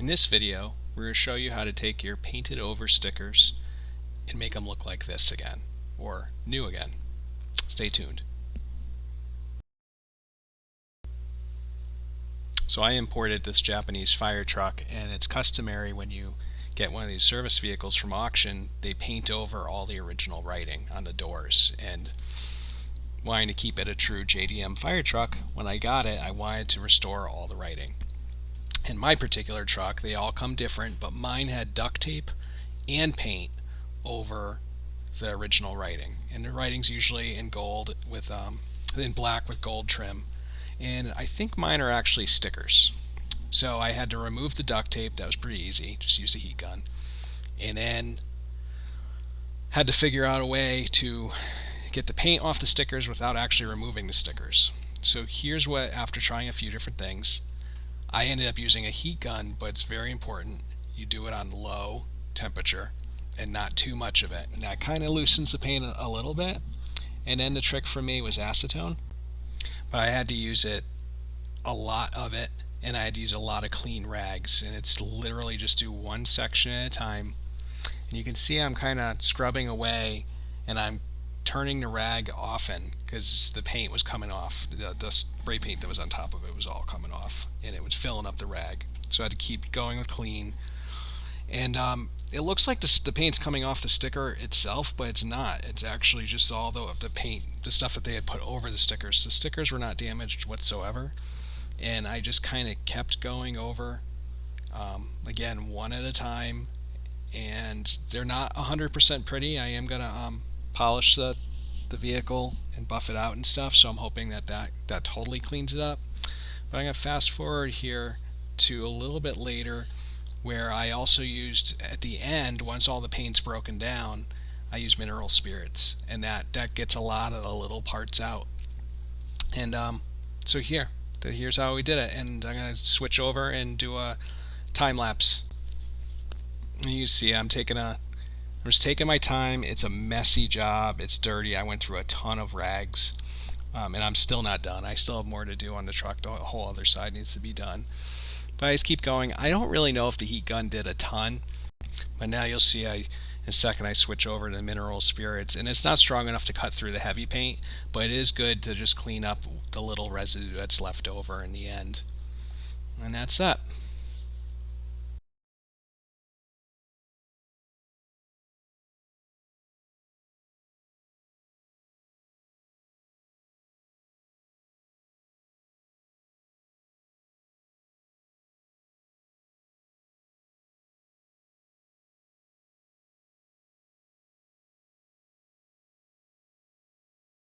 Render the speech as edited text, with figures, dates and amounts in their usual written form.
In this video, we're going to show you how to take your painted over stickers and make them look like this again, or new again. Stay tuned. So I imported this Japanese fire truck, and it's customary when you get one of these service vehicles from auction, they paint over all the original writing on the doors. And wanting to keep it a true JDM fire truck, when I got it, I wanted to restore all the writing. In my particular truck, they all come different, but mine had duct tape and paint over the original writing. And the writing's usually in gold with in black with gold trim. And I think mine are actually stickers. So I had to remove the duct tape. That was pretty easy. Just use a heat gun. And then had to figure out a way to get the paint off the stickers without actually removing the stickers. So here's what, after trying a few different things, I ended up using a heat gun, but it's very important you do it on low temperature and not too much of it. And that kind of loosens the paint a little bit. And then the trick for me was acetone, but I had to use it, a lot of it, and I had to use a lot of clean rags. And it's literally just do one section at a time. And you can see I'm kind of scrubbing away, and I'm turning the rag often because the paint was coming off. The spray paint that was on top of it was all coming off, and it was filling up the rag. So I had to keep going with clean. And it looks like the paint's coming off the sticker itself, but it's not. It's actually just all the paint, the stuff that they had put over the stickers. The stickers were not damaged whatsoever. And I just kind of kept going over, again, one at a time. And they're not 100% pretty. I am going to polish the vehicle and buff it out and stuff, so I'm hoping that totally cleans it up. But I'm going to fast forward here to a little bit later, where I also used, at the end, once all the paint's broken down, I use mineral spirits, and that gets a lot of the little parts out. And so here's how we did it. And I'm going to switch over and do a time lapse. And you see I'm just taking my time. It's a messy job. It's dirty. I went through a ton of rags, and I'm still not done. I still have more to do on the truck. The whole other side needs to be done. But I just keep going. I don't really know if the heat gun did a ton, but now you'll see in a second I switch over to the mineral spirits, and it's not strong enough to cut through the heavy paint, but it is good to just clean up the little residue that's left over in the end. And that's that.